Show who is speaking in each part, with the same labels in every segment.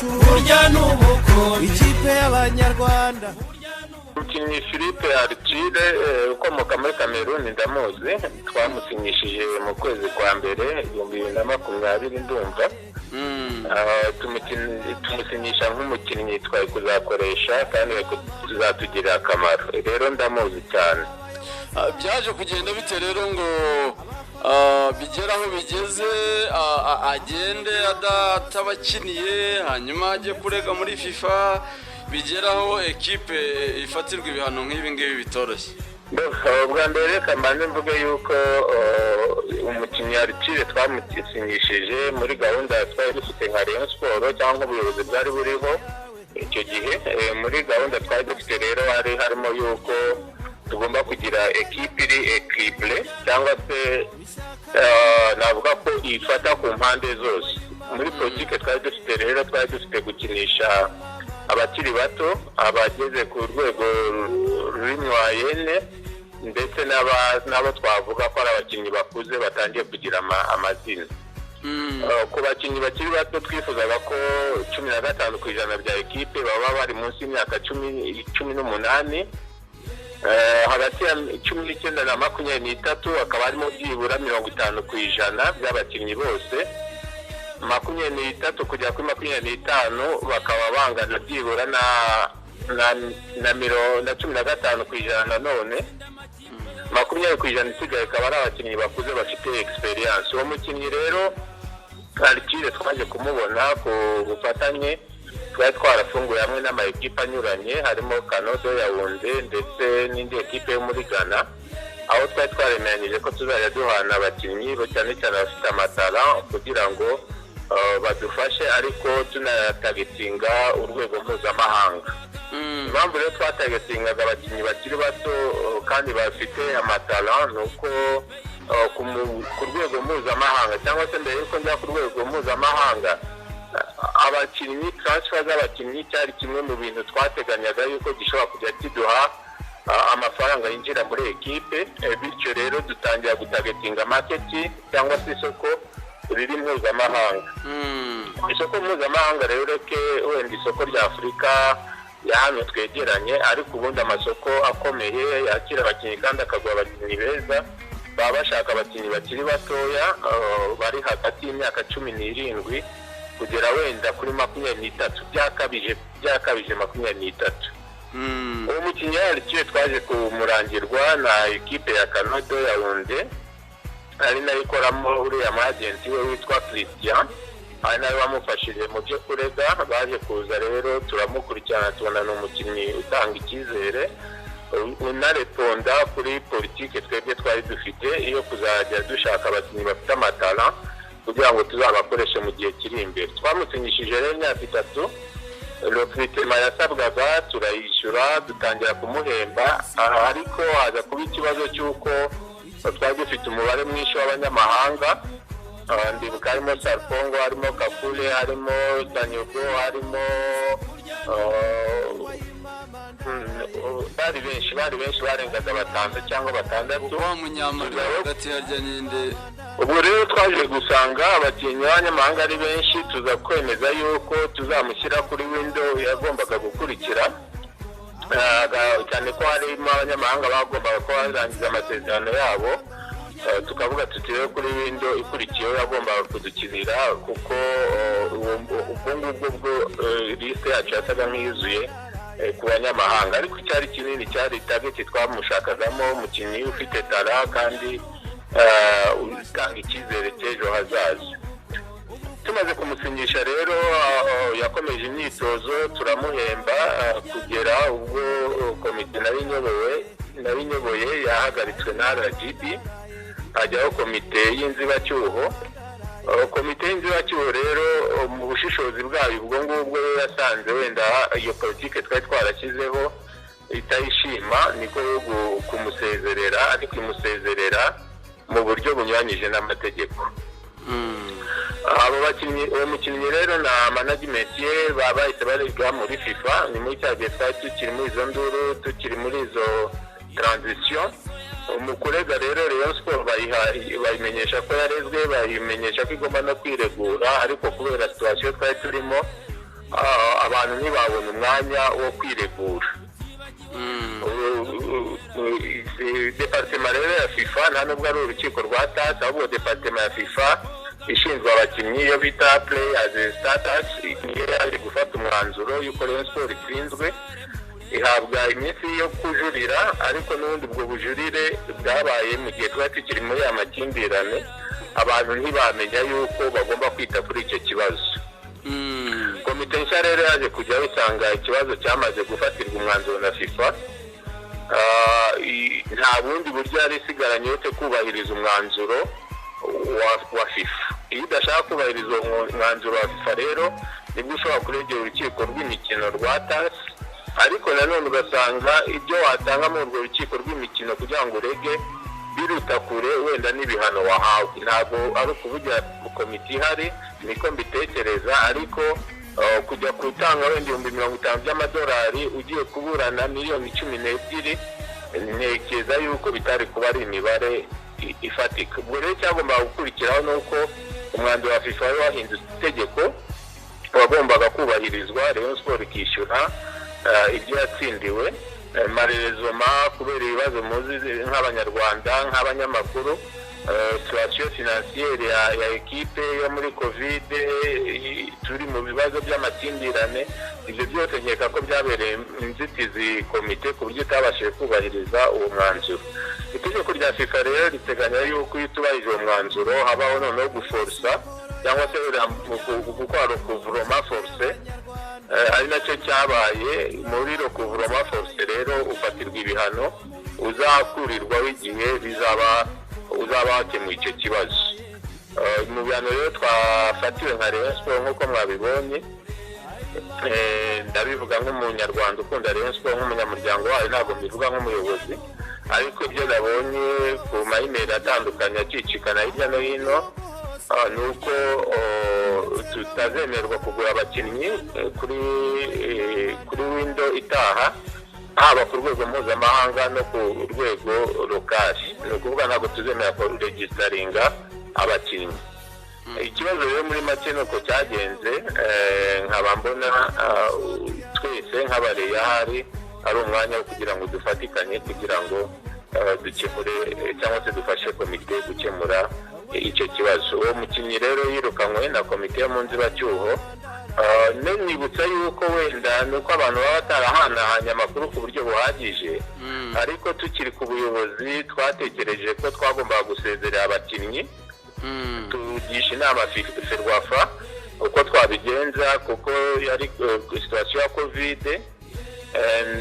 Speaker 1: wacu burya n'umukondo ikipe y'abanyarwanda.
Speaker 2: Umukinnyi Philippe Artile ukomoka muri Cameroon ndamuzi, twamusinyishije mu kwezi kwa mbere 2020 ndumva. Tumusinyisha nk'umukinnyi twari kuzakoresha kandi tuzatugirira akamaro, rero ndamuzi cyane.
Speaker 3: Byaje kugenda bite rero ngo bigeraho bigeze agende atabakiniye hanyuma ajye kurega muri FIFA, bigeraho ekipe ifatirwa ibihano nk'ibi ngibi bitoroshye?
Speaker 2: Bwa mbere reka mbanze mvuge yuko umukinnyi Artile twamusinyishije muri gahunda twari dufite nka Rayon Sport cyangwa ubuyobozi bwari buriho icyo gihe. Muri gahunda twari dufite rero harimo yuko tugomba kugira ekipe iri equilibre cyangwa se navuga ko ifata ku mpande zose. Muri politike twari dufite rero twari dufite gukinisha abakiri bato, abageze ku rwego rw'imwayene ndetse n'abo twavuga ko ari abakinnyi bakuze batangiye kugira amazina. Ku bakinnyi bakiri bato twifuzaga ko 15% bya ekipe baba bari munsi y'imyaka 18, hagati ya 19 na 23 akaba harimo byibura 50% by'abakinnyi bose. 23 kujya kuri 25 bakaba bangana byibura na 15% nanone. 20% isigaye akaba ari abakinnyi bakuze bafite experience. Uwo mukinnyi rero Artile twaje kumubona ku bufatanye twari twarafunguye hamwe n'amakipe anyuranye, harimo Kanodo Yaounde ndetse n'indi ekipe yo muri Ghana, aho twari twaremeranyije ko tuzajya duhana abakinnyi cyane cyane bafite amatara kugira ngo badufashe ariko tunatagetinga urwego mpuzamahanga. Impamvu rero twatagetingaga abakinnyi bakiri bato kandi bafite amatara ni uko ku rwego mpuzamahanga cyangwa se mbere yuko njya ku rwego mpuzamahanga abakinnyi, transfer z'abakinnyi cyari kimwe mu bintu twateganyaga yuko gishobora kujya kiduha amafaranga yinjira muri ekipe. Bityo rero dutangira gutagetinga market cyangwa se isoko riri mpuzamahanga. Isoko mpuzamahanga rero reke wenda isoko rya Afurika ya hano twegeranye, ariko ubundi amasoko akomeye yakira abakinnyi kandi akagura abakinnyi beza baba bashaka abakinnyi bakiri batoya bari hagati y'imyaka 17 kugera wenda kuri 23, byakabije 23. Uwo mukinnyi Artile twaje kumurangirwa na ekipe ya Kanodo Yaounde, ari nayo ikoramo uriya agenti we witwa Christian, ari nayo bamufashije mu byo kurega. Baje kuza rero turamukurikirana tubona ni umukinnyi utanga icyizere, unareponda kuri politike twebwe twari dufite iyo kuzajya dushaka abakinnyi bafite amatara kugira ngo tuzabakoreshe mu gihe kiri imbere. Twamusinyishije rero imyaka 3, recruitment yasabwaga turayishyura, dutangira kumuhemba, ariko haza kuba ikibazo cy'uko twari dufite umubare mwinshi w'abanyamahanga. Ndibuka harimo Sarpongo, harimo Kakule, harimo Sanyogo, harimo bari benshi barengaga 5 cyangwa 6.
Speaker 3: Wa munyamaguru hagati yarya ninde?
Speaker 2: Ubwo rero twaje gusanga abakinnyi b'abanyamahanga ari benshi, tuza kwemeza yuko tuzamushyira kuri window yagombaga gukurikira, cyane ko harimo abanyamahanga bagombaga ko barangiza amasezerano yabo. Tukavuga tuti rero kuri window ikurikiyeho yagombaga kudukinira kuko ubwo liste yacu yasaga nk'iyuzuye ku banyamahanga, ariko cyari kinini, cyari target twamushakagamo umukinnyi ufite tara kandi utanga icyizere cy'ejo hazaza. Tumaze kumusinyisha rero yakomeje imyitozo turamuhemba kugera ubwo komite nari nyoboye yahagaritswe na RGB, hajyaho komite y'inzibacyuho. Komite y'inzibacyuho rero mu bushishozi bwayo ubwo ngubwo yasanze wenda iyo politike twari twarashyizeho itayishima, niko kumusezerera, ariko imusezerera mu buryo bunyuranyije n'amategeko. Uwo mukinnyi rero na management ye bahise baregwa muri FIFA. Ni muri cya gihe twari tukiri muri izo nduru, tukiri muri izo transition. Umukurega rero Rayon Sport bayimenyesha ko yarezwe, bayimenyesha ko igomba no kwiregura, ariko kubera situation twari turimo abantu ntibabona umwanya wo kwiregura. Departement rero ya FIFA nta nubwo ari urukiko rwa TAS, ahubwo departement ya FIFA ishinzwe abakinnyi iyo bita players status niyo yaje gufata umwanzuro y'uko Rayon Sports itsinzwe, ihabwa iminsi yo kujurira, ariko n'ubundi ubwo bujurire bwabaye mu gihe twari tukiri muri aya makimbirane, abantu ntibamenya yuko bagomba kwita kuri icyo kibazo. Komite nshya rero yaje kujya isanga ikibazo cyamaze gufatirwa umwanzuro na FIFA, nta bundi buryo yari isigaranye uretse kubahiriza umwanzuro wa FIFA. Iyo udashaka kubahiriza uwo mwanzuro wa FIFA rero nibwo ushobora kuregera urukiko rw'imikino rwa TAS, ariko nanone ugasanga ibyo watanga muri urwo rukiko rw'imikino kugira ngo urege biruta kure wenda n'ibihano wahawe. Ntabwo ari ukuvugira komite ihari, niko mbitekereza, ariko kujya gutanga wenda $50,000 by'amadolari ugiye kuburana $12,000,000, ntekereza yuko bitari kuba ari imibare ifatika. Ubwo rero cyagomba gukurikiraho nuko umwanzuro wa FIFA wari wahindutse itegeko, wagombaga kubahirizwa, Rayon Sports ikishyura ibyo yatsindiwe. Marerezoma kubera ibibazo muzi nk'abanyarwanda nk'abanyamakuru, situation financière ya equipe yo muri covid, turi mu bibazo by'amakimbirane, ibyo byose nkeka ko byabereye inzitizi komite ku buryo itabashije kubahiriza uwo mwanzuro. Itegeko rya FIFA rero riteganya yuko iyo utubahirije uwo mwanzuro habaho noneho guforsa cyangwa se gukora recouvrement forcé, ari nacyo cyabaye muri recouvrement forcé. Rero ufatirwa ibihano uzakurirwaho igihe uzaba wakemuye icyo kibazo. Mu bihano rero twafatiwe nka Rayon Sports nk'uko mwabibonye, ndabivuga nk'umunyarwanda ukunda Rayon Sports nk'umunyamuryango wayo, ntabwo mbivuga nk'umuyobozi, ariko ibyo nabonye ku mayimeri atandukanye acicikana hirya no hino ni uko tutazemerwa kugura abakinnyi kuri window itaha, haba ku rwego mpuzamahanga no ku rwego lokali. Ni ukuvuga ntabwo tuzemera kuregistaringa abakinnyi. Ikibazo rero muri make nuko cyagenze, nkaba mbona twese nk'abareya hari ari umwanya wo kugira ngo dufatikanye kugira ngo dukemure cyangwa se dufashe komite gukemura icyo kibazo. Uwo mukinnyi rero yirukanywe na komite yo mu nzibacyuho. Nibutsa yuko wenda nuko abantu baba batarahanahanye amakuru ku buryo buhagije, ariko tukiri ku buyobozi twatekereje ko twagombaga gusezerera abakinnyi, tugisha inama Ferwafa uko twabigenza, kuko yari situation ya covid,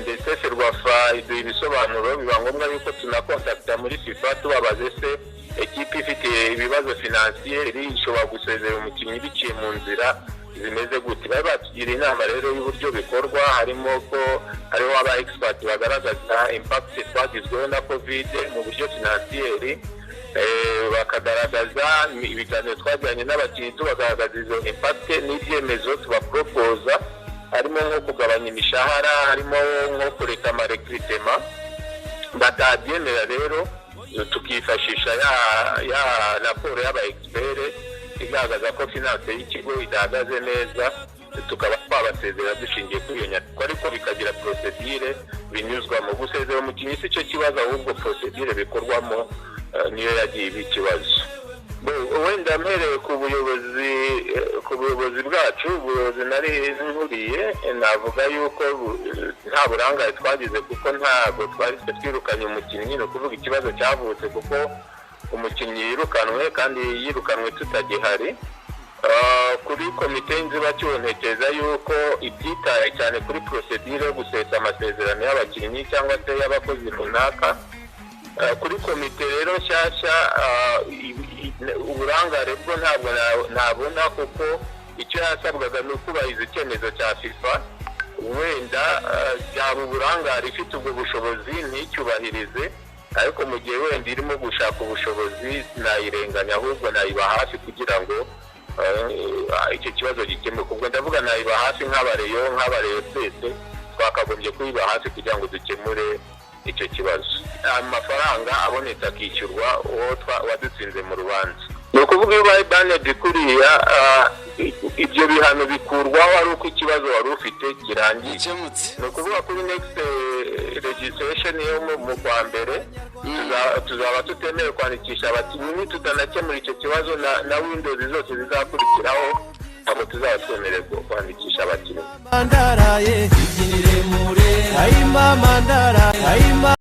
Speaker 2: ndetse Ferwafa iduha ibisobanuro, biba ngombwa yuko tunakontakta muri FIFA tubabaze se ekipe ifite ibibazo financier ishobora gusezerera umukinnyi biciye mu nzira zimeze gute. Bari batugira inama rero y'uburyo bikorwa, harimo ko hariho aba expert bagaragaza impact twagizweho na covid mu buryo financier, bakagaragaza ibiganiro twajyanye n'abakinnyi tubagaragaza izo impact n'ibyemezo tubapropoza, harimo nko kugabanya imishahara, harimo nko kureka amarecruitment. Batabyemera rero tukifashisha ya raporo y'aba expert igaragaza ko finance y'ikigo idahagaze neza, tukaba twabasezera dushingiye kuri iyo nyandiko, ariko bikagira procedure binyuzwa mu gusezera umukinnyi. Si cyo kibazo, ahubwo procedure bikorwamo niyo yagiye iba ikibazo. Wenda mpereye ku buyobozi bwacu, ubuyobozi nari nkuriye, navuga yuko nta burangare twagize, kuko ntabwo twari twirukanye umukinnyi. Ni ukuvuga ikibazo cyavutse kuko umukinnyi yirukanwe, kandi yirukanwe tutagihari. Kuri komite y'inzibacyuho ntekereza yuko ibyitaye cyane kuri procedure yo gusesa amasezerano y'abakinnyi cyangwa se y'abakozi runaka. Kuri komite rero nshyashya uburangare bwo ntabwo nabona, kuko icyo yasabwaga ni ukubahiriza icyemezo cya FIFA. Wenda byaba uburangare ifite ubwo bushobozi nticyubahirize, ariko mu gihe wenda irimo gushaka ubushobozi nayirenganya, ahubwo nayiba hafi kugira ngo icyo kibazo gikemuke. Ubwo ndavuga nayiba hafi nk'abareyo twese twakagombye kuyiba hafi kugira ngo dukemure icyo kibazo. Amafaranga abonetse akishyurwa uwo wadutsinze mu rubanza. Ni ukuvuga iyo ubaye banedi kuriya ibyo bihano bikurwaho ari uko ikibazo wari ufite kirangiye.
Speaker 3: gikemutse
Speaker 2: ni ukuvuga kuri next registration yo mu kwa mbere tuzaba tutemerewe kwandikisha abakinnyi nitutanakemura icyo kibazo na Windows zose zizakurikiraho ntabwo tuzaba twemerewe kwandikisha abakinnyi.
Speaker 1: Mandaraye iginire mure ayima mandara ayima